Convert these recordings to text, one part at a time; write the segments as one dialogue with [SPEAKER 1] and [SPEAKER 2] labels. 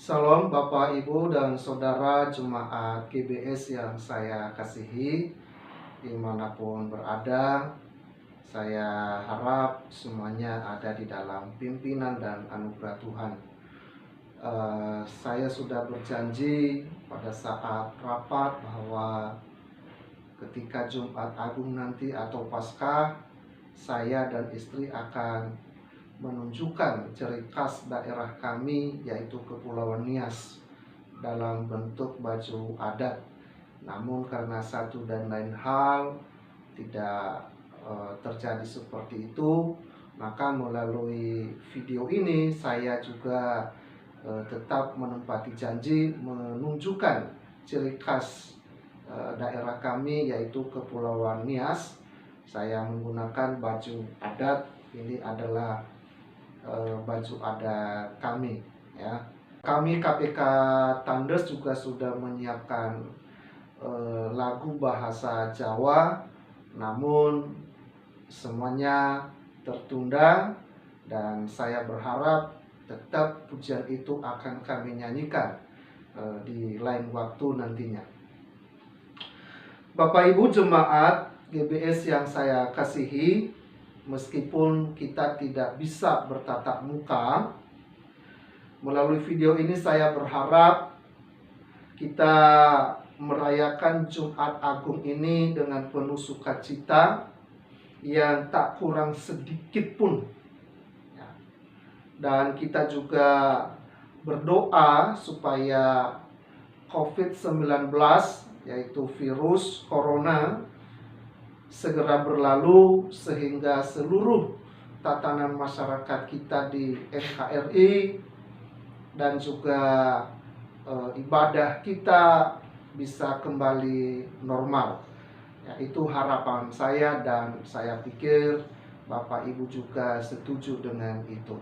[SPEAKER 1] Salam Bapak, Ibu, dan Saudara Jemaat GBS yang saya kasihi, dimanapun berada. Saya harap semuanya ada di dalam pimpinan dan anugerah Tuhan. Saya sudah berjanji pada saat rapat bahwa ketika Jumat Agung nanti atau Paskah, saya dan istri akan menunjukkan ciri khas daerah kami, yaitu Kepulauan Nias, dalam bentuk baju adat. Namun karena satu dan lain hal tidak terjadi seperti itu, maka melalui video ini saya juga tetap menempati janji menunjukkan ciri khas daerah kami, yaitu Kepulauan Nias. Saya menggunakan baju adat. Ini adalah baju adat kami, ya. Kami KPK Tandes juga sudah menyiapkan lagu bahasa Jawa, namun semuanya tertunda, dan saya berharap tetap pujian itu akan kami nyanyikan di lain waktu nantinya. Bapak Ibu Jemaat GBS yang saya kasihi, meskipun kita tidak bisa bertatap muka, melalui video ini saya berharap kita merayakan Jumat Agung ini dengan penuh sukacita yang tak kurang sedikit pun. Dan kita juga berdoa supaya COVID-19, yaitu virus corona, segera berlalu sehingga seluruh tatanan masyarakat kita di NKRI dan juga ibadah kita bisa kembali normal. Ya, itu harapan saya, dan saya pikir Bapak Ibu juga setuju dengan itu.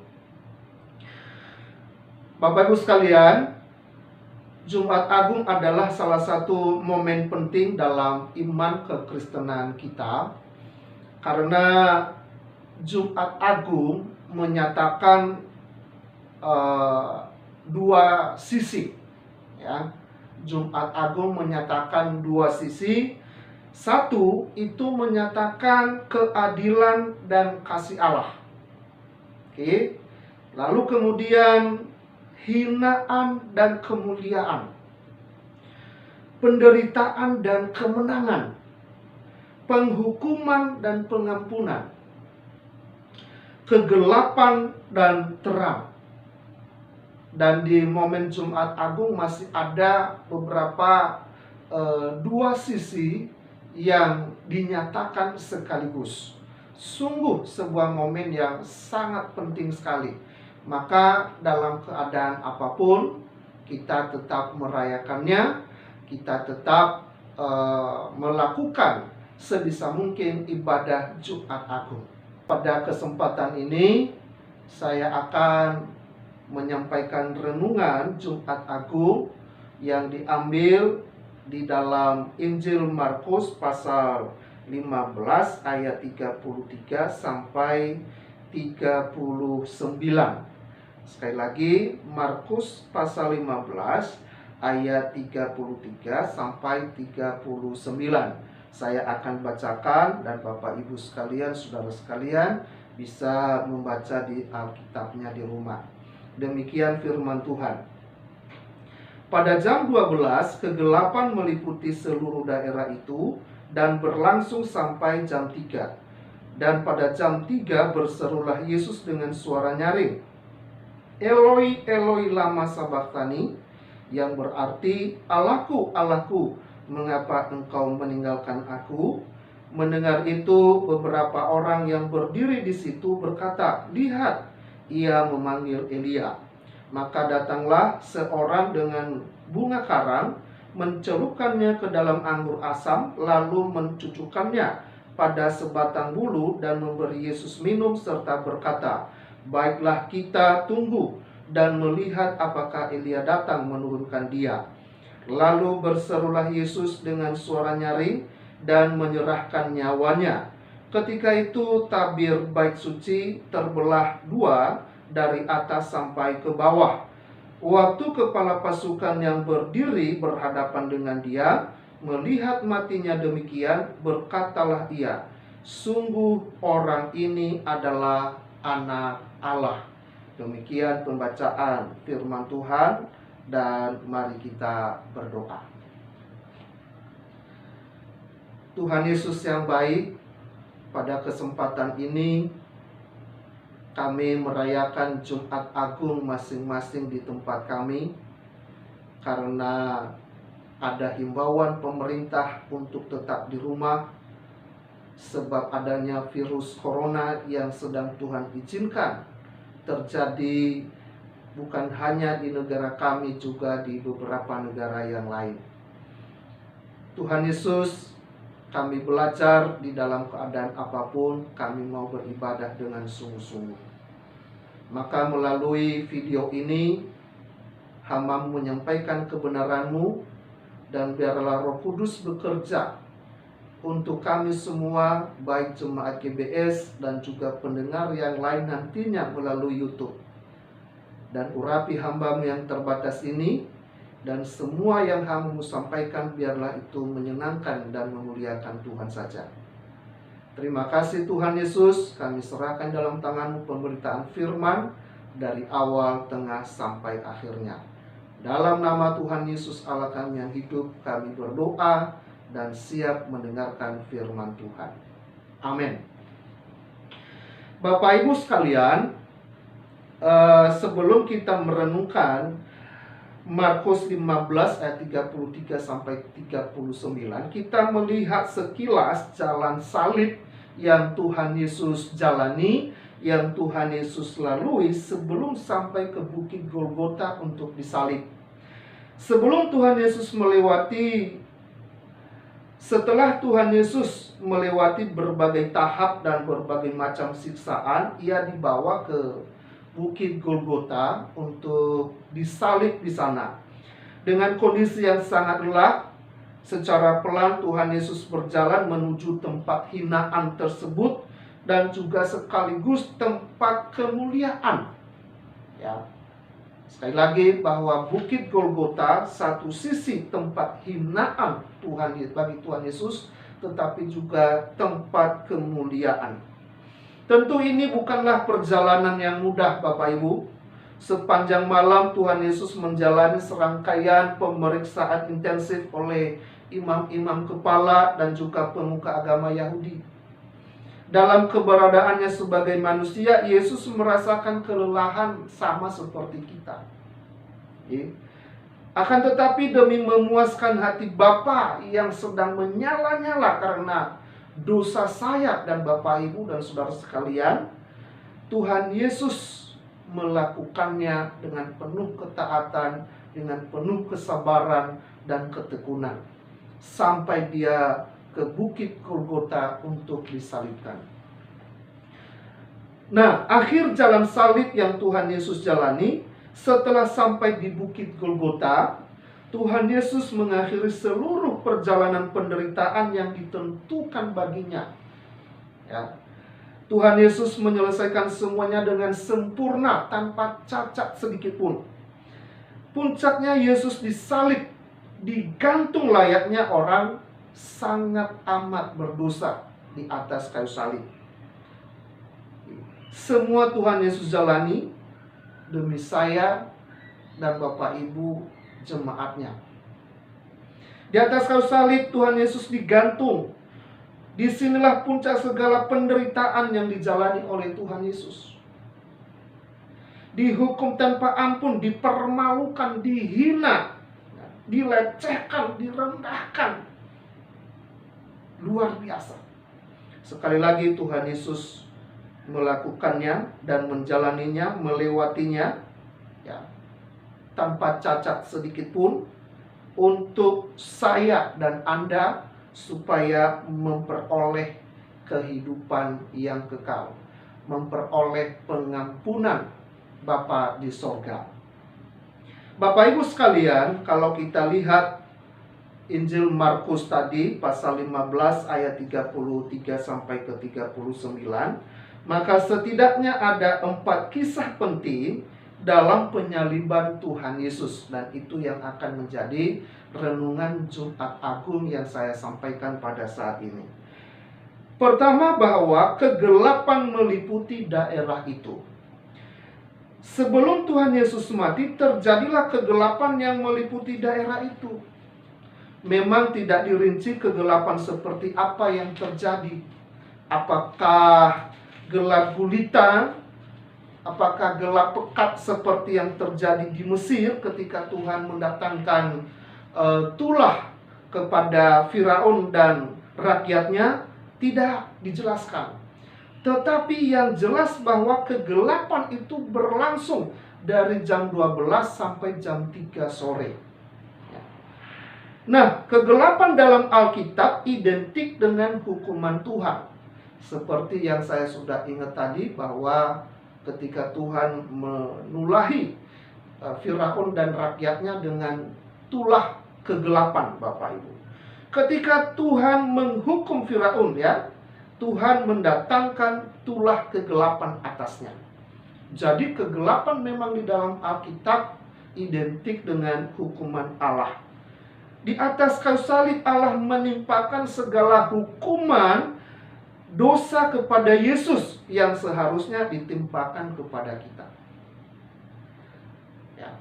[SPEAKER 1] Bapak Ibu sekalian, Jumat Agung adalah salah satu momen penting dalam iman kekristenan kita, karena Jumat Agung menyatakan dua sisi, ya. Jumat Agung menyatakan dua sisi. Satu, itu menyatakan keadilan dan kasih Allah. Oke. Lalu kemudian hinaan dan kemuliaan, penderitaan dan kemenangan, penghukuman dan pengampunan, kegelapan dan terang. Dan di momen Jumat Agung masih ada beberapa dua sisi yang dinyatakan sekaligus. Sungguh sebuah momen yang sangat penting sekali. Maka dalam keadaan apapun, kita tetap merayakannya, kita tetap melakukan sebisa mungkin ibadah Jumat Agung. Pada kesempatan ini, saya akan menyampaikan renungan Jumat Agung yang diambil di dalam Injil Markus pasal 15 ayat 33 sampai 39. Sekali lagi, Markus pasal 15 ayat 33 sampai 39. Saya akan bacakan, dan Bapak Ibu sekalian, saudara sekalian, bisa membaca di Alkitabnya di rumah. Demikian firman Tuhan. Pada jam 12, kegelapan meliputi seluruh daerah itu dan berlangsung sampai jam 3. Dan pada jam 3 berserulah Yesus dengan suara nyaring, Eloi, Eloi, lama sabachthani, yang berarti, Allahku, Allahku, mengapa engkau meninggalkan aku? Mendengar itu, beberapa orang yang berdiri di situ berkata, lihat, ia memanggil Elia. Maka datanglah seorang dengan bunga karang, mencelupkannya ke dalam anggur asam, lalu mencucukkannya pada sebatang bulu dan memberi Yesus minum, serta berkata, baiklah, kita tunggu dan melihat apakah Elia datang menurunkan dia. Lalu berserulah Yesus dengan suara nyaring dan menyerahkan nyawanya. Ketika itu tabir bait suci terbelah dua dari atas sampai ke bawah. Waktu kepala pasukan yang berdiri berhadapan dengan dia melihat matinya demikian, berkatalah ia, sungguh orang ini adalah anak Allah. Demikian pembacaan firman Tuhan, dan mari kita berdoa. Tuhan Yesus yang baik, pada kesempatan ini kami merayakan Jumat Agung masing-masing di tempat kami, karena ada himbauan pemerintah untuk tetap di rumah sebab adanya virus corona yang sedang Tuhan izinkan terjadi bukan hanya di negara kami, juga di beberapa negara yang lain. Tuhan Yesus, kami belajar di dalam keadaan apapun, kami mau beribadah dengan sungguh-sungguh. Maka melalui video ini, hamba-Mu menyampaikan kebenaran-Mu, dan biarlah Roh Kudus bekerja untuk kami semua, baik jemaat GBS dan juga pendengar yang lain nantinya melalui YouTube. Dan urapi hamba-Mu yang terbatas ini, dan semua yang hamba-Mu sampaikan biarlah itu menyenangkan dan memuliakan Tuhan saja. Terima kasih Tuhan Yesus, kami serahkan dalam tangan-Mu pemberitaan firman dari awal, tengah, sampai akhirnya. Dalam nama Tuhan Yesus Allah kami yang hidup, kami berdoa dan siap mendengarkan firman Tuhan. Amin. Bapak Ibu sekalian, sebelum kita merenungkan Markus 15 ayat 33 sampai 39, kita melihat sekilas jalan salib yang Tuhan Yesus jalani, yang Tuhan Yesus lalui sebelum sampai ke Bukit Golgota untuk disalib. Sebelum Tuhan Yesus setelah Tuhan Yesus melewati berbagai tahap dan berbagai macam siksaan, ia dibawa ke Bukit Golgota untuk disalib di sana. Dengan kondisi yang sangat lelah, secara pelan Tuhan Yesus berjalan menuju tempat hinaan tersebut dan juga sekaligus tempat kemuliaan. Ya. Sekali lagi bahwa Bukit Golgota satu sisi tempat hinaan bagi Tuhan Yesus, tetapi juga tempat kemuliaan. Tentu ini bukanlah perjalanan yang mudah Bapak Ibu. Sepanjang malam Tuhan Yesus menjalani serangkaian pemeriksaan intensif oleh imam-imam kepala dan juga pemuka agama Yahudi. Dalam keberadaannya sebagai manusia, Yesus merasakan kelelahan sama seperti kita. Akan tetapi demi memuaskan hati Bapa yang sedang menyala-nyala karena dosa saya dan Bapak Ibu dan saudara sekalian, Tuhan Yesus melakukannya dengan penuh ketaatan, dengan penuh kesabaran dan ketekunan, sampai dia ke Bukit Golgota untuk disalibkan. Nah, akhir jalan salib yang Tuhan Yesus jalani, setelah sampai di Bukit Golgota, Tuhan Yesus mengakhiri seluruh perjalanan penderitaan yang ditentukan baginya. Ya. Tuhan Yesus menyelesaikan semuanya dengan sempurna, tanpa cacat sedikit pun. Puncaknya Yesus disalib, digantung layaknya orang sangat amat berdosa di atas kayu salib. Semua Tuhan Yesus jalani demi saya dan Bapak Ibu jemaatnya. Di atas kayu salib Tuhan Yesus digantung. Disinilah puncak segala penderitaan yang dijalani oleh Tuhan Yesus. Dihukum tanpa ampun, dipermalukan, dihina, dilecehkan, direndahkan. Luar biasa. Sekali lagi Tuhan Yesus melakukannya dan menjalaninya, melewatinya, ya, tanpa cacat sedikit pun, untuk saya dan Anda, supaya memperoleh kehidupan yang kekal, memperoleh pengampunan Bapa di sorga. Bapak Ibu sekalian, kalau kita lihat Injil Markus tadi pasal 15 ayat 33 sampai ke 39, maka setidaknya ada 4 kisah penting dalam penyaliban Tuhan Yesus. Dan itu yang akan menjadi renungan Jumat Agung yang saya sampaikan pada saat ini. Pertama, bahwa kegelapan meliputi daerah itu. Sebelum Tuhan Yesus mati, terjadilah kegelapan yang meliputi daerah itu. Memang tidak dirinci kegelapan seperti apa yang terjadi. Apakah gelap gulita, apakah gelap pekat seperti yang terjadi di Mesir ketika Tuhan mendatangkan tulah kepada Firaun dan rakyatnya? Tidak dijelaskan. Tetapi yang jelas bahwa kegelapan itu berlangsung dari jam 12 sampai jam 3 sore. Nah, kegelapan dalam Alkitab identik dengan hukuman Tuhan. Seperti yang saya sudah ingat tadi, bahwa ketika Tuhan menulahi Firaun dan rakyatnya dengan tulah kegelapan, Bapak Ibu. Ketika Tuhan menghukum Firaun, ya, Tuhan mendatangkan tulah kegelapan atasnya. Jadi kegelapan memang di dalam Alkitab identik dengan hukuman Allah. Di atas kayu salib Allah menimpakan segala hukuman dosa kepada Yesus yang seharusnya ditimpakan kepada kita. Ya.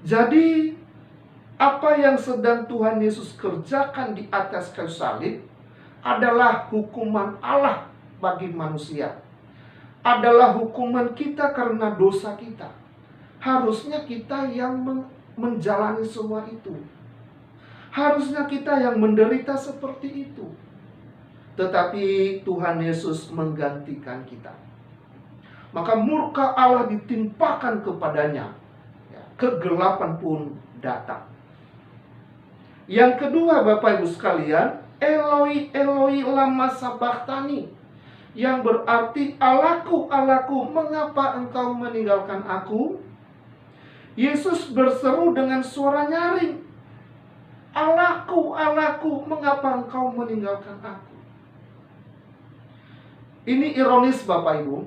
[SPEAKER 1] Jadi apa yang sedang Tuhan Yesus kerjakan di atas kayu salib adalah hukuman Allah bagi manusia. Adalah hukuman kita karena dosa kita. Harusnya kita yang menjalani semua itu. Harusnya kita yang menderita seperti itu. Tetapi Tuhan Yesus menggantikan kita. Maka murka Allah ditimpakan kepadanya. Kegelapan pun datang. Yang kedua, Bapak Ibu sekalian, Eloi, Eloi lama sabachthani, yang berarti Allahku, Allahku, mengapa engkau meninggalkan aku? Yesus berseru dengan suara nyaring, Allahku, Allahku, mengapa engkau meninggalkan aku? Ini ironis, Bapak Ibu.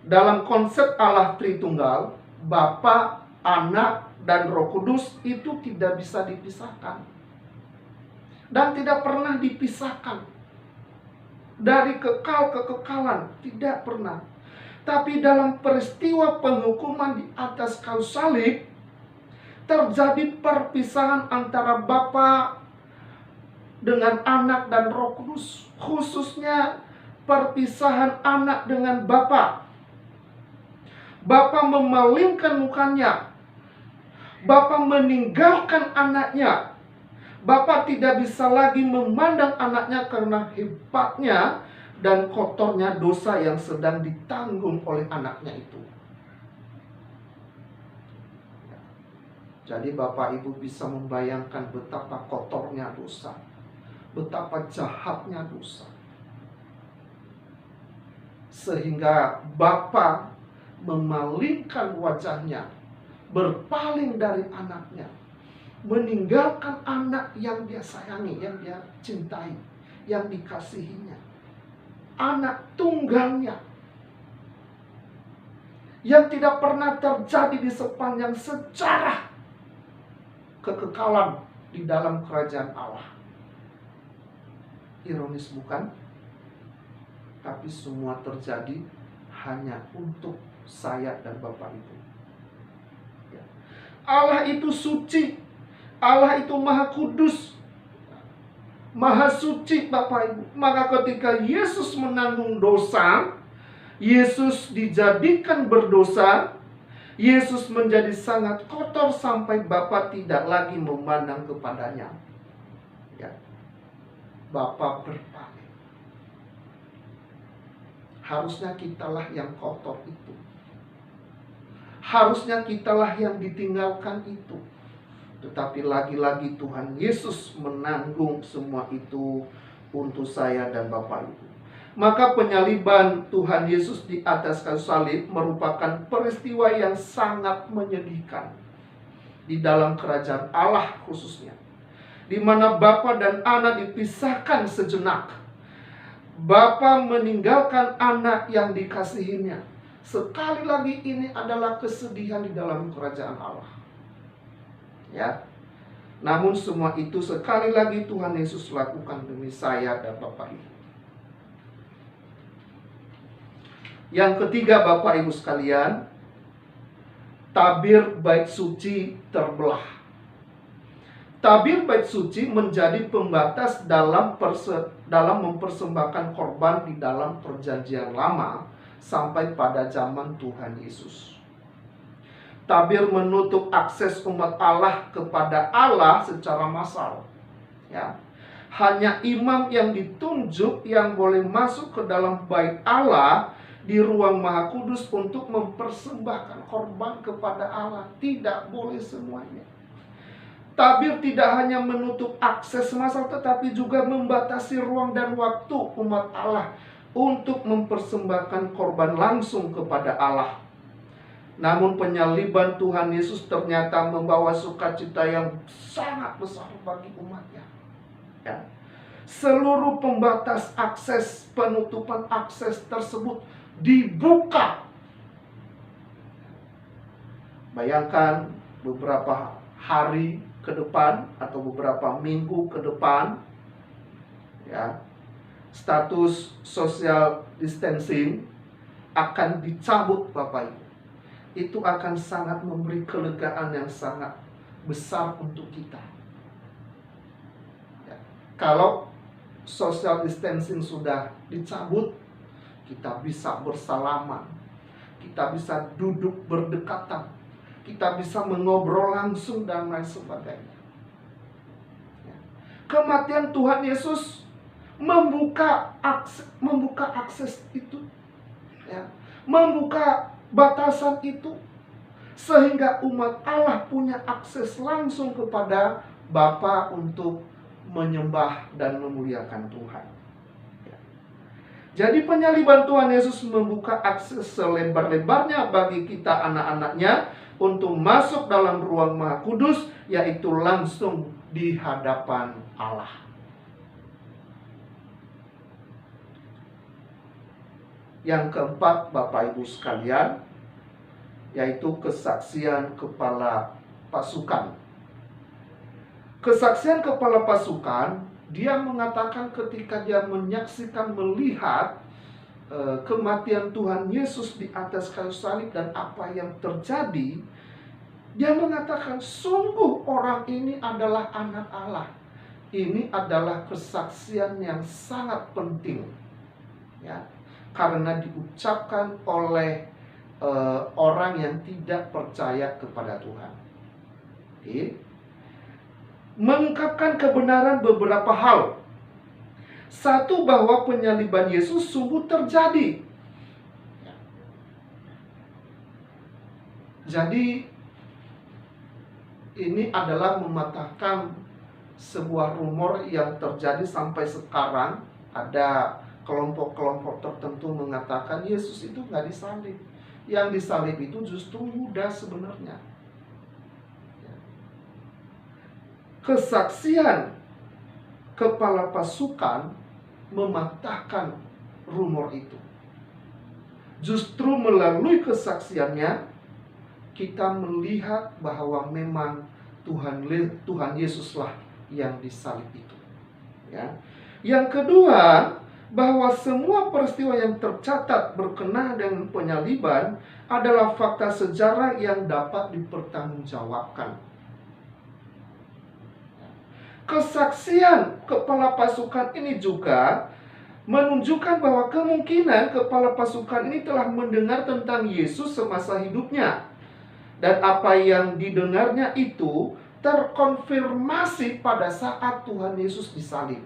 [SPEAKER 1] Dalam konsep Allah Tritunggal, Bapa, Anak, dan Roh Kudus itu tidak bisa dipisahkan. Dan tidak pernah dipisahkan. Dari kekal ke kekalan, tidak pernah. Tapi dalam peristiwa penghukuman di atas kayu salib, terjadi perpisahan antara Bapa dengan Anak dan Roh Kudus. Khususnya perpisahan Anak dengan Bapa. Bapa memalingkan mukanya. Bapa meninggalkan anaknya. Bapa tidak bisa lagi memandang anaknya karena hebatnya dan kotornya dosa yang sedang ditanggung oleh anaknya itu. Jadi Bapak Ibu bisa membayangkan betapa kotornya dosa, betapa jahatnya dosa. Sehingga Bapa memalingkan wajahnya, berpaling dari anaknya, meninggalkan anak yang dia sayangi, yang dia cintai, yang dikasihinya. Anak tunggalnya, yang tidak pernah terjadi di sepanjang sejarah kekekalan di dalam kerajaan Allah. Ironis bukan? Tapi semua terjadi hanya untuk saya dan Bapak Ibu. Allah itu suci. Allah itu maha kudus, maha suci, Bapak Ibu. Maka ketika Yesus menanggung dosa, Yesus dijadikan berdosa, Yesus menjadi sangat kotor sampai Bapa tidak lagi memandang kepadanya. Ya. Bapa berpaling. Harusnya kitalah yang kotor itu. Harusnya kitalah yang ditinggalkan itu. Tetapi lagi-lagi Tuhan Yesus menanggung semua itu untuk saya dan Bapak Ibu. Maka penyaliban Tuhan Yesus di atas kayu salib merupakan peristiwa yang sangat menyedihkan di dalam kerajaan Allah khususnya, di mana Bapa dan Anak dipisahkan sejenak. Bapa meninggalkan Anak yang dikasihinya, Sekali lagi ini adalah kesedihan di dalam kerajaan Allah. Ya. Namun semua itu sekali lagi Tuhan Yesus lakukan demi saya dan Bapak Ibu. Yang ketiga Bapak Ibu sekalian, tabir bait suci terbelah. Tabir bait suci menjadi pembatas dalam mempersembahkan korban di dalam perjanjian lama sampai pada zaman Tuhan Yesus. Tabir menutup akses umat Allah kepada Allah secara massal. Ya. Hanya imam yang ditunjuk yang boleh masuk ke dalam bait Allah di ruang Maha Kudus untuk mempersembahkan korban kepada Allah. Tidak boleh semuanya. Tabir tidak hanya menutup akses massal, tetapi juga membatasi ruang dan waktu umat Allah untuk mempersembahkan korban langsung kepada Allah. Namun penyaliban Tuhan Yesus ternyata membawa sukacita yang sangat besar bagi umatnya. Ya. Seluruh pembatas akses, penutupan akses tersebut dibuka. Bayangkan beberapa hari ke depan atau beberapa minggu ke depan, ya, status social distancing akan dicabut Bapak Ibu. Itu akan sangat memberi kelegaan yang sangat besar untuk kita. Ya. Kalau social distancing sudah dicabut, kita bisa bersalaman, kita bisa duduk berdekatan, kita bisa mengobrol langsung dan lain sebagainya. Ya. Kematian Tuhan Yesus membuka akses itu, ya, membuka batasan itu, sehingga umat Allah punya akses langsung kepada Bapa untuk menyembah dan memuliakan Tuhan. Ya. Jadi penyaliban Tuhan Yesus membuka akses selebar-lebarnya bagi kita anak-anaknya untuk masuk dalam ruang Maha Kudus, yaitu langsung di hadapan Allah. Yang keempat Bapak Ibu sekalian, yaitu kesaksian kepala pasukan. Kesaksian kepala pasukan, dia mengatakan ketika dia menyaksikan, melihat kematian Tuhan Yesus di atas kayu salib dan apa yang terjadi, dia mengatakan sungguh orang ini adalah anak Allah. Ini adalah kesaksian yang sangat penting, ya, karena diucapkan oleh orang yang tidak percaya kepada Tuhan. Oke. Mengungkapkan kebenaran beberapa hal. Satu, bahwa penyaliban Yesus sungguh terjadi. Jadi ini adalah mematahkan sebuah rumor yang terjadi sampai sekarang. Ada kelompok-kelompok tertentu mengatakan Yesus itu nggak disalib. Yang disalib itu justru Yudas sebenarnya. Kesaksian kepala pasukan mematahkan rumor itu. Justru melalui kesaksiannya kita melihat bahwa memang Tuhan Yesuslah yang disalib itu. Ya. Yang kedua, bahwa semua peristiwa yang tercatat berkenaan dengan penyaliban adalah fakta sejarah yang dapat dipertanggungjawabkan. Kesaksian kepala pasukan ini juga menunjukkan bahwa kemungkinan kepala pasukan ini telah mendengar tentang Yesus semasa hidupnya. Dan apa yang didengarnya itu terkonfirmasi pada saat Tuhan Yesus disalib.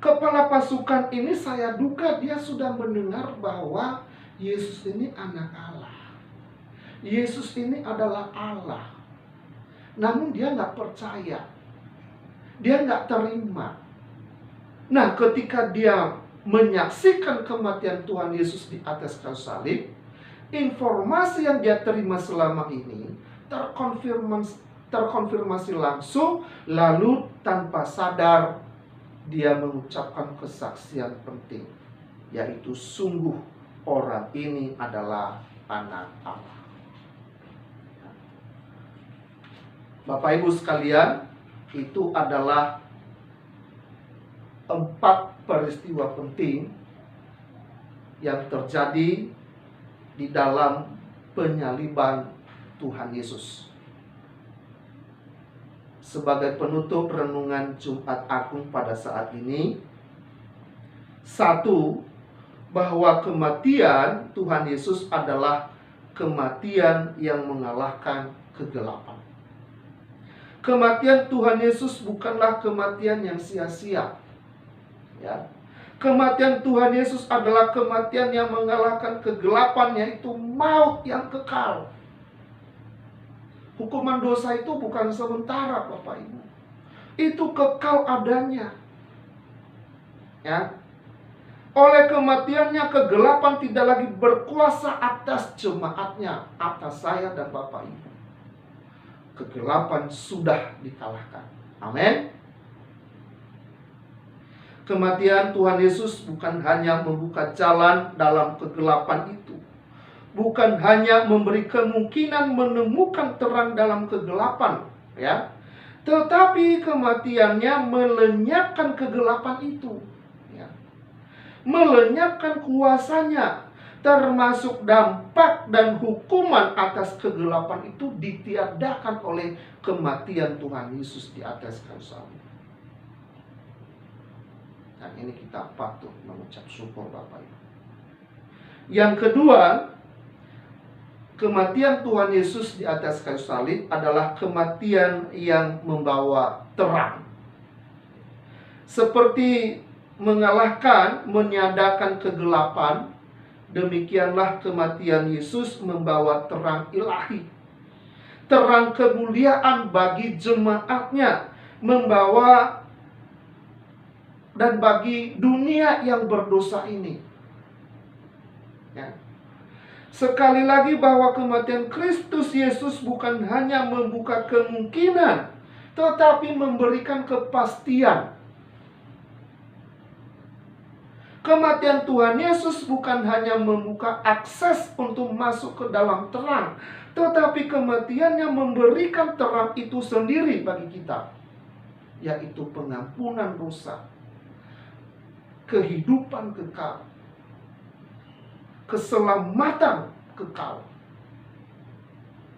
[SPEAKER 1] Kepala pasukan ini saya duga dia sudah mendengar bahwa Yesus ini anak Allah. Yesus ini adalah Allah. Namun dia nggak percaya. Dia nggak terima. Nah, ketika dia menyaksikan kematian Tuhan Yesus di atas kayu salib, informasi yang dia terima selama ini terkonfirmasi langsung, lalu tanpa sadar dia mengucapkan kesaksian penting, yaitu sungguh orang ini adalah anak Allah. Bapak Ibu sekalian, itu adalah 4 peristiwa penting yang terjadi di dalam penyaliban Tuhan Yesus. Sebagai penutup renungan Jumat Agung pada saat ini, 1, bahwa kematian Tuhan Yesus adalah kematian yang mengalahkan kegelapan. Kematian Tuhan Yesus bukanlah kematian yang sia-sia. Ya. Kematian Tuhan Yesus adalah kematian yang mengalahkan kegelapan, yaitu maut yang kekal. Hukuman dosa itu bukan sementara, Bapak Ibu. Itu kekal adanya. Ya. Oleh kematiannya, kegelapan tidak lagi berkuasa atas jemaatnya, atas saya dan Bapak Ibu. Kegelapan sudah dikalahkan. Amin. Kematian Tuhan Yesus bukan hanya membuka jalan dalam kegelapan itu, bukan hanya memberi kemungkinan menemukan terang dalam kegelapan, ya, tetapi kematiannya melenyapkan kegelapan itu, ya, melenyapkan kuasanya, termasuk dampak dan hukuman atas kegelapan itu ditiadakan oleh kematian Tuhan Yesus di atas kayu salib. Dan ini kita patut mengucap syukur, Bapak Ibu. Yang kedua, kematian Tuhan Yesus di atas kayu salib adalah kematian yang membawa terang. Seperti mengalahkan, menyadarkan kegelapan, demikianlah kematian Yesus membawa terang ilahi. Terang kemuliaan bagi jemaatnya, membawa dan bagi dunia yang berdosa ini. Ya. Sekali lagi bahwa kematian Kristus Yesus bukan hanya membuka kemungkinan, tetapi memberikan kepastian. Kematian Tuhan Yesus bukan hanya membuka akses untuk masuk ke dalam terang, tetapi kematiannya memberikan terang itu sendiri bagi kita, yaitu pengampunan dosa, kehidupan kekal, keselamatan kekal.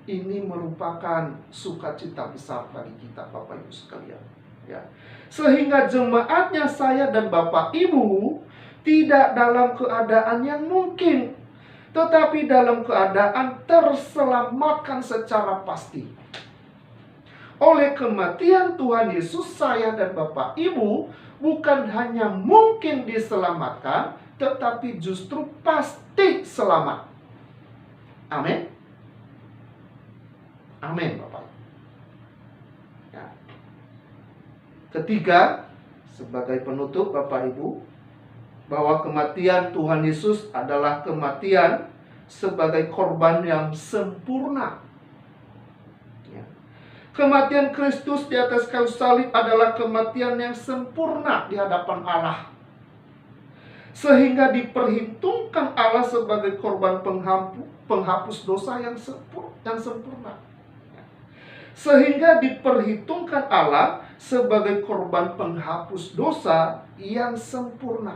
[SPEAKER 1] Ini merupakan sukacita besar bagi kita, Bapak Ibu sekalian, ya. Sehingga jemaatnya, saya dan Bapak Ibu, tidak dalam keadaan yang mungkin, tetapi dalam keadaan terselamatkan secara pasti. Oleh kematian Tuhan Yesus, saya dan Bapak Ibu bukan hanya mungkin diselamatkan, tetapi justru pasti selamat. Amin. Amin, Bapak. Ya. Ketiga, sebagai penutup, Bapak Ibu, bahwa kematian Tuhan Yesus adalah kematian sebagai korban yang sempurna. Kematian Kristus di atas kayu salib adalah kematian yang sempurna di hadapan Allah, sehingga diperhitungkan Allah sebagai korban penghapus dosa yang sempurna. Sehingga diperhitungkan Allah sebagai korban penghapus dosa yang sempurna.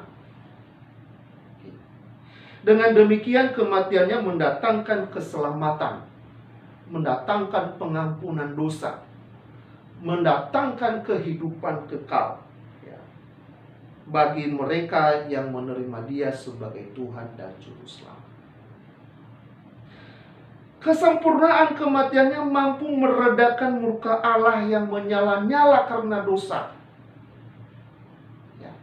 [SPEAKER 1] Dengan demikian kematiannya mendatangkan keselamatan, mendatangkan pengampunan dosa, mendatangkan kehidupan kekal, ya, bagi mereka yang menerima Dia sebagai Tuhan dan Juru Selamat. Kesempurnaan kematiannya mampu meredakan murka Allah yang menyala-nyala karena dosa. Ya.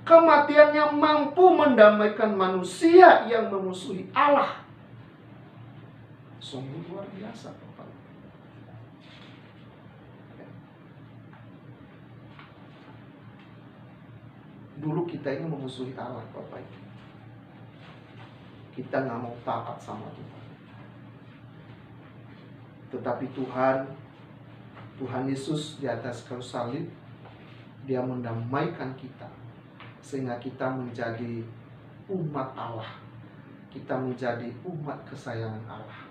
[SPEAKER 1] Kematiannya mampu mendamaikan manusia yang memusuhi Allah. Sungguh luar biasa, Bapak. Dulu kita ini memusuhi Allah, Bapak. Kita nggak mau taat sama Tuhan. Tetapi Tuhan Yesus di atas kayu salib, Dia mendamaikan kita, sehingga kita menjadi umat Allah. Kita menjadi umat kesayangan Allah.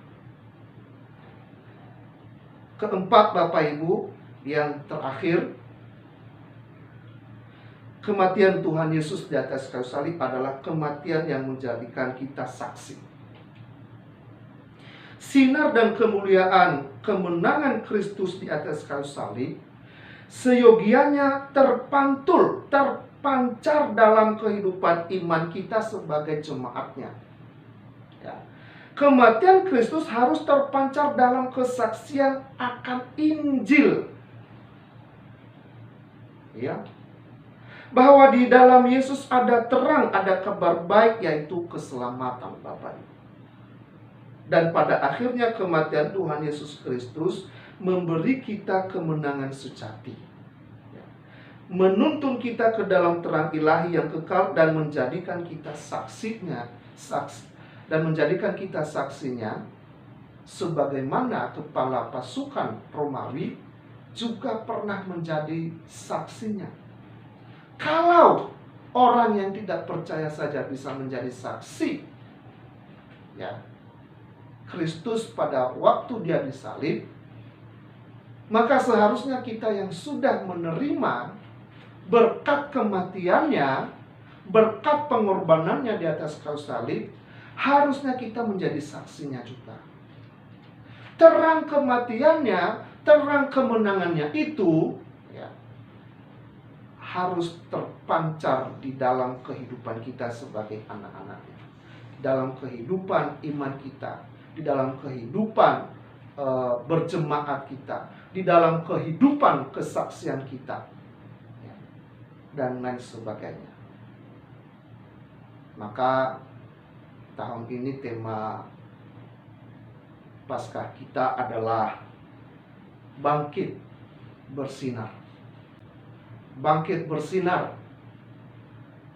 [SPEAKER 1] Keempat, Bapak Ibu, yang terakhir, kematian Tuhan Yesus di atas kayu salib adalah kematian yang menjadikan kita saksi. Sinar dan kemuliaan kemenangan Kristus di atas kayu salib seyogianya terpancar dalam kehidupan iman kita sebagai jemaatnya. Ya. Kematian Kristus harus terpancar dalam kesaksian akan Injil. Ya. Bahwa di dalam Yesus ada terang, ada kabar baik, yaitu keselamatan, Bapak Ibu. Dan pada akhirnya kematian Tuhan Yesus Kristus memberi kita kemenangan sejati. Ya. Menuntun kita ke dalam terang ilahi yang kekal dan menjadikan kita saksinya, sebagaimana kepala pasukan Romawi juga pernah menjadi saksinya. Kalau orang yang tidak percaya saja bisa menjadi saksi, ya, Kristus pada waktu dia disalib, maka seharusnya kita yang sudah menerima berkat kematiannya, berkat pengorbanannya di atas kayu salib, harusnya kita menjadi saksinya juga. Terang kematiannya, terang kemenangannya itu, ya, harus terpancar di dalam kehidupan kita sebagai anak-anaknya, dalam kehidupan iman kita, di dalam kehidupan berjemaat kita, di dalam kehidupan kesaksian kita, ya, dan lain sebagainya. Maka tahun ini tema Paskah kita adalah bangkit bersinar. Bangkit bersinar.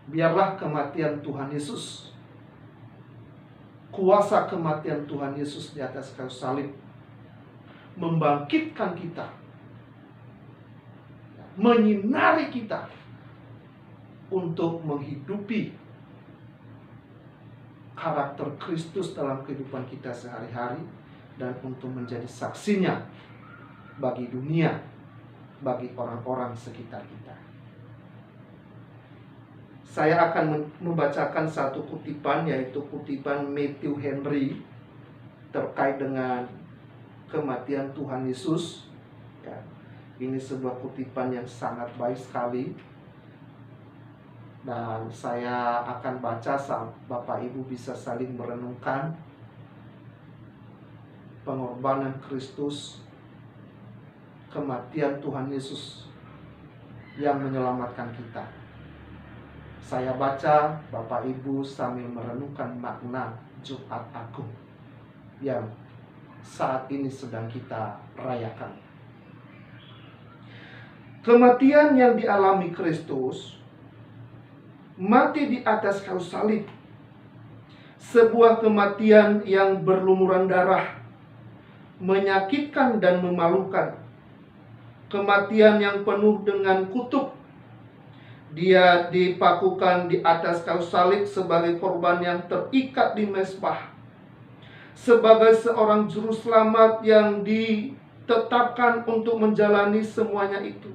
[SPEAKER 1] Biarlah kematian Tuhan Yesus, kuasa kematian Tuhan Yesus di atas kayu salib membangkitkan kita, menyinari kita untuk menghidupi karakter Kristus dalam kehidupan kita sehari-hari, dan untuk menjadi saksinya bagi dunia, bagi orang-orang sekitar kita. Saya akan membacakan satu kutipan, yaitu kutipan Matthew Henry terkait dengan kematian Tuhan Yesus. Ya, ini sebuah kutipan yang sangat baik sekali, dan saya akan baca, Bapak Ibu bisa saling merenungkan pengorbanan Kristus, kematian Tuhan Yesus yang menyelamatkan kita. Saya baca, Bapak Ibu sambil merenungkan makna Jumat Agung yang saat ini sedang kita rayakan. Kematian yang dialami Kristus, mati di atas kayu salib, sebuah kematian yang berlumuran darah, menyakitkan dan memalukan. Kematian yang penuh dengan kutuk. Dia dipakukan di atas kayu salib sebagai korban yang terikat di mezbah, sebagai seorang juru selamat yang ditetapkan untuk menjalani semuanya itu.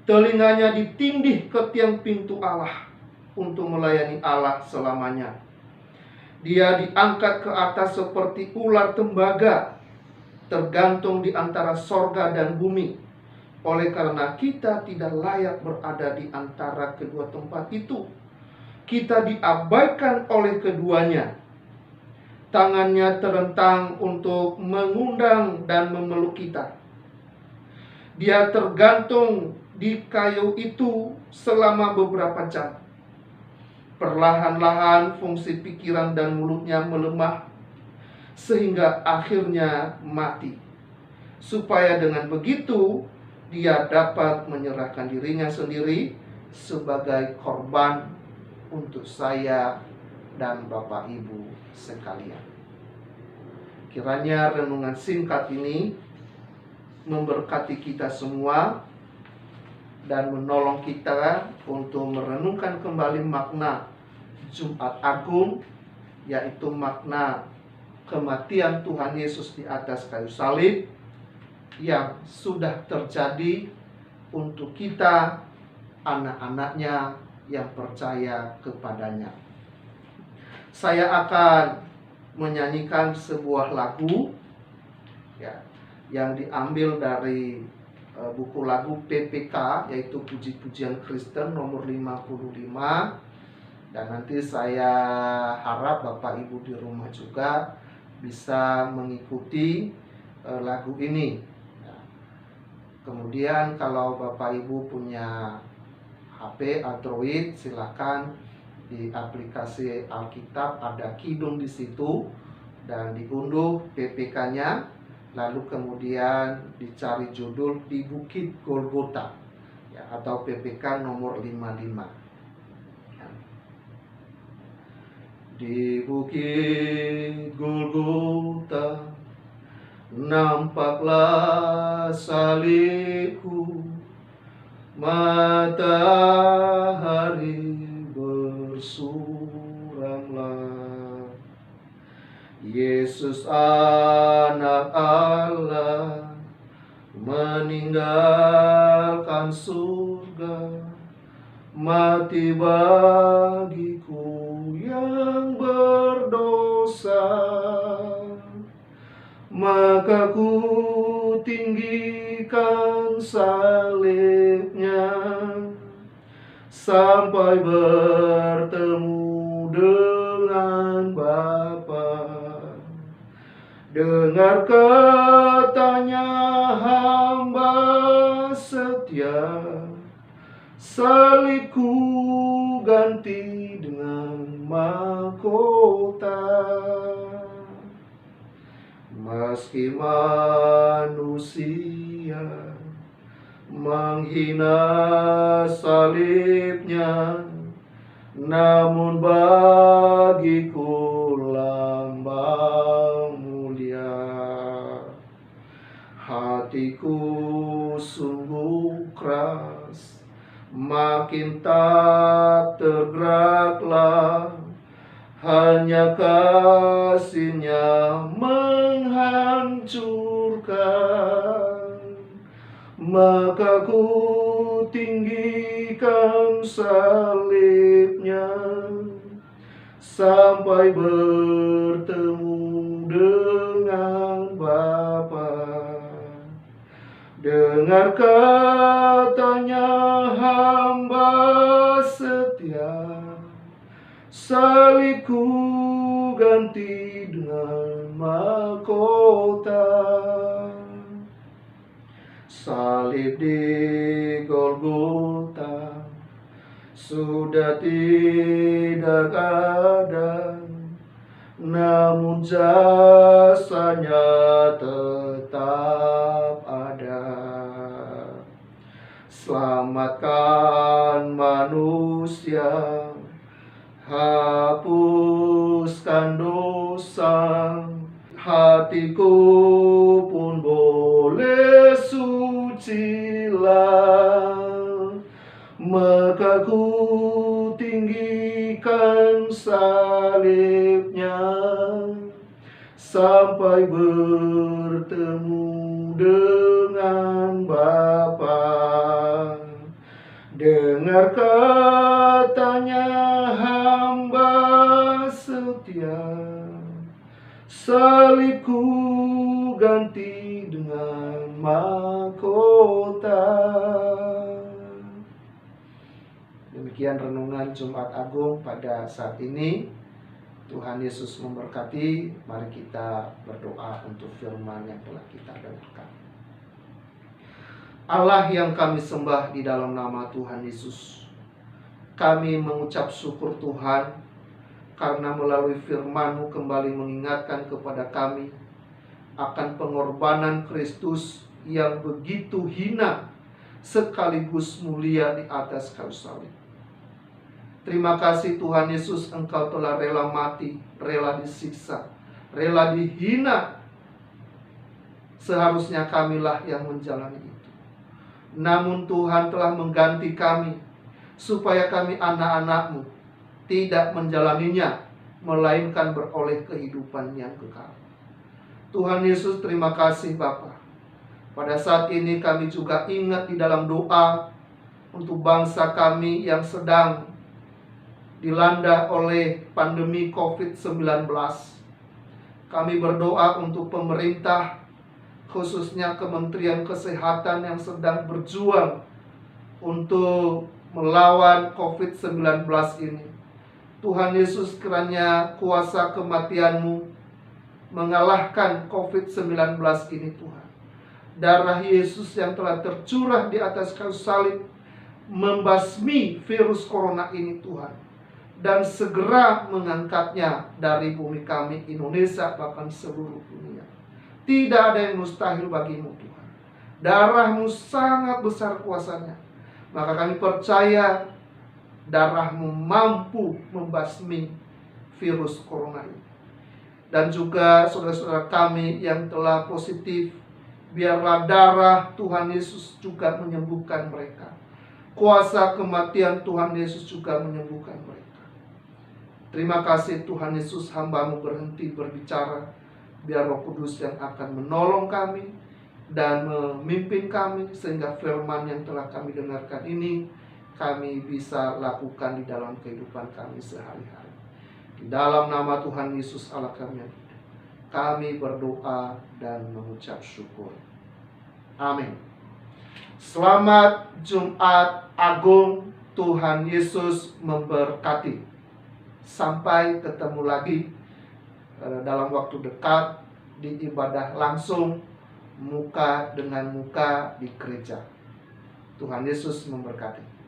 [SPEAKER 1] Telinganya ditindih ke tiang pintu Allah untuk melayani Allah selamanya. Dia diangkat ke atas seperti ular tembaga, tergantung di antara sorga dan bumi. Oleh karena kita tidak layak berada di antara kedua tempat itu, kita diabaikan oleh keduanya. Tangannya terentang untuk mengundang dan memeluk kita. Dia tergantung di kayu itu selama beberapa jam. Perlahan-lahan fungsi pikiran dan mulutnya melemah, sehingga akhirnya mati. Supaya dengan begitu dia dapat menyerahkan dirinya sendiri sebagai korban untuk saya dan Bapak Ibu sekalian. Kiranya renungan singkat ini memberkati kita semua dan menolong kita untuk merenungkan kembali makna Jumat Agung, yaitu makna kematian Tuhan Yesus di atas kayu salib yang sudah terjadi untuk kita, anak-anaknya yang percaya kepadanya. Saya akan menyanyikan sebuah lagu ya, yang diambil dari buku lagu PPK, yaitu Puji-Pujian Kristen nomor 55. Dan nanti saya harap Bapak Ibu di rumah juga bisa mengikuti lagu ini. Kemudian kalau Bapak Ibu punya HP Android, silakan di aplikasi Alkitab ada kidung di situ dan diunduh PPK-nya, lalu kemudian dicari judul Di Bukit Golgota ya, atau PPK nomor 55. Di Bukit Golgota nampaklah salibku, matahari bersuramlah. Yesus anak Allah meninggalkan surga, mati bagiku yang berdosa. Maka ku tinggikan salibnya sampai bertemu dengan Bapa. Dengar katanya hamba setia, salibku ganti dengan mahkota. Meski manusia menghina salibnya, namun bagiku lambang mulia. Hatiku sungguh keras, makin tak tergeraklah, hanya kasih-Nya menghancurkan. Maka ku tinggikan salibnya sampai bertemu dengan Bapa. Dengar katanya hamba setia, salibku ganti dengan mahkota. Salib di Golgota sudah tidak ada, namun jasanya tetap ada. Selamatkan manusia, hapuskan dosa, hatiku pun boleh sucilah. Maka ku tinggikan salibnya sampai bertemu dengan Bapa. Dengar katanya hamba setia, salibku ganti dengan mahkota. Demikian renungan Jumat Agung pada saat ini. Tuhan Yesus memberkati. Mari kita berdoa untuk firman yang telah kita dengarkan. Allah yang kami sembah di dalam nama Tuhan Yesus, kami mengucap syukur Tuhan karena melalui firman-Mu kembali mengingatkan kepada kami akan pengorbanan Kristus yang begitu hina sekaligus mulia di atas kayu salib. Terima kasih Tuhan Yesus, Engkau telah rela mati, rela disiksa, rela dihina. Seharusnya kamilah yang menjalani itu. Namun Tuhan telah mengganti kami supaya kami anak-anak-Mu tidak menjalaninya, melainkan beroleh kehidupan yang kekal. Tuhan Yesus, terima kasih Bapa. Pada saat ini kami juga ingat di dalam doa untuk bangsa kami yang sedang dilanda oleh pandemi COVID-19. Kami berdoa untuk pemerintah, khususnya Kementerian Kesehatan yang sedang berjuang untuk melawan COVID-19 ini. Tuhan Yesus, kiranya kuasa kematian-Mu mengalahkan COVID-19 ini Tuhan. Darah Yesus yang telah tercurah di atas kayu salib membasmi virus corona ini Tuhan, dan segera mengangkatnya dari bumi kami Indonesia, bahkan seluruh dunia. Tidak ada yang mustahil bagimu Tuhan. Darah-Mu sangat besar kuasanya. Maka kami percaya darah-Mu mampu membasmi virus corona ini. Dan juga saudara-saudara kami yang telah positif, biarlah darah Tuhan Yesus juga menyembuhkan mereka. Kuasa kematian Tuhan Yesus juga menyembuhkan mereka. Terima kasih Tuhan Yesus, hamba-Mu berhenti berbicara. Biar Roh Kudus yang akan menolong kami dan memimpin kami, sehingga firman yang telah kami dengarkan ini kami bisa lakukan di dalam kehidupan kami sehari-hari. Di dalam nama Tuhan Yesus Allah kami yang hidup, kami berdoa dan mengucap syukur. Amin. Selamat Jumat Agung. Tuhan Yesus memberkati. Sampai ketemu lagi dalam waktu dekat di ibadah langsung, muka dengan muka di gereja. Tuhan Yesus memberkati.